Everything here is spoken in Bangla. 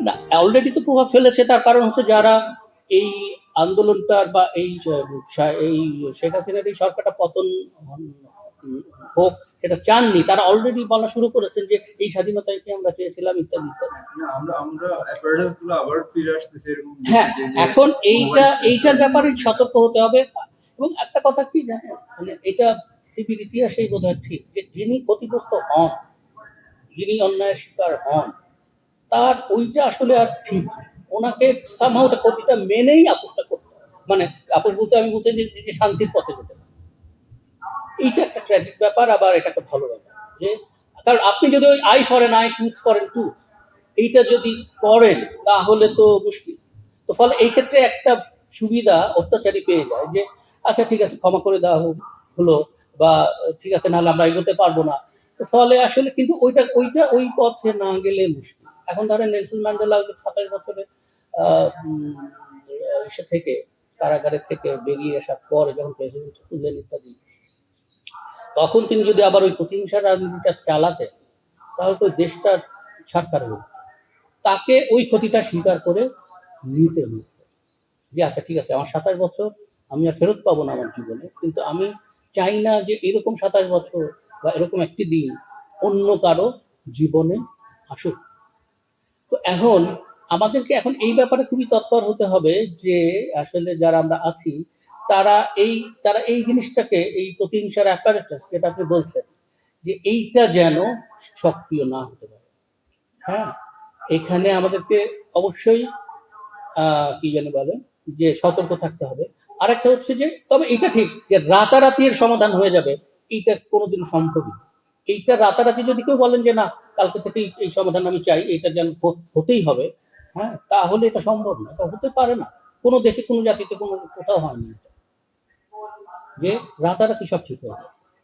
না, অলরেডি তো প্রভাব ফেলেছে। তার কারণ হচ্ছে যারা এই আন্দোলনটার বা এই এই শেখ হাসিনার এই সরকারটা পতন হোক সেটা চাননি, তারা অলরেডি বলা শুরু করেছেন যে এই স্বাধীনতাকে আমরা চেয়েছিলাম ইত্যাদি ইত্যাদি। হ্যাঁ, এখন এইটার ব্যাপারে সতর্ক হতে হবে। এবং একটা কথা কি জানেন, মানে এটা পৃথিবীর ইতিহাসেই বোধ হয় ঠিক যে যিনি ক্ষতিগ্রস্ত হন, যিনি অন্যায়ের শিকার হন, তার ওইটা আসলে আর ঠিক ওনাকে সামহাও ওটা ক্ষতিটা মেনেই আপোষটা করতে হবে। মানে আপোষ বলতে আমি বলতে চাইছি যে শান্তির পথে যেতে হবে। এইটা একটা ট্র্যাজিক ব্যাপার, আবার এটা একটা ভালো ব্যাপার যে, কারণ আপনি যদি ওই I for N I, tooth for N tooth এইটা যদি করেন তাহলে তো মুশকিল। তো ফলে এই ক্ষেত্রে একটা সুবিধা অত্যাচারী পেয়ে যায় যে আচ্ছা ঠিক আছে ক্ষমা করে দেওয়া হলো, বা ঠিক আছে নাহলে আমরা এগোতে পারবো না। তো ফলে আসলে কিন্তু ওইটা ওইটা ওই পথে না গেলে মুশকিল। এখন ধরেন নেলসন ম্যান্ডেলা 27 বছরে ইসে থেকে কারাগারে থেকে বেরিয়ে আসার পরে যখন প্রেসিডেন্ট হলেন ইত্যাদি, তখন তিনি যদি আবার ওই প্রতিহিংসার রাজনীতিটা চালাতেন তাহলে তো দেশটা ছাড়খার হতো। তাকে ওই ক্ষতিটা স্বীকার করে নিতে হয়েছে যে আচ্ছা ঠিক আছে আমার 27 বছর আমি আর ফেরত পাবো না আমার জীবনে, কিন্তু আমি চাই না যে এরকম 27 বছর বা এরকম একটি দিন অন্য কারো জীবনে আসুক। তো এখন আমাদেরকে এখন এই ব্যাপারে খুবই তৎপর হতে হবে যে আসলে যারা আমরা আছি তারা তারা এই জিনিসটাকে, এই প্রতিহিংসার অ্যাপারেটাস যেটা আপনি বলছেন যে এইটা যেন সক্রিয় না হতে পারে। হ্যাঁ, এখানে আমাদেরকে অবশ্যই কি জানি বলে যে সতর্ক থাকতে হবে। আরেকটা হচ্ছে যে তবে এটা ঠিক যে রাতারাতি এর সমাধান হয়ে যাবে এইটা কোনোদিন সম্ভবই না। এইটা রাতারাতি যদি কেউ বলেন যে না কালকে থেকে এই সমাধান আমি চাই, এটা যেন হতেই হবে, হ্যাঁ, তাহলে এটা সম্ভব না, এটা হতে পারে না। কোনো দেশে কোনো জাতিতে কোনো কোথাও হয়নি যে রাতারাতি সব ঠিক হয়ে যাবে।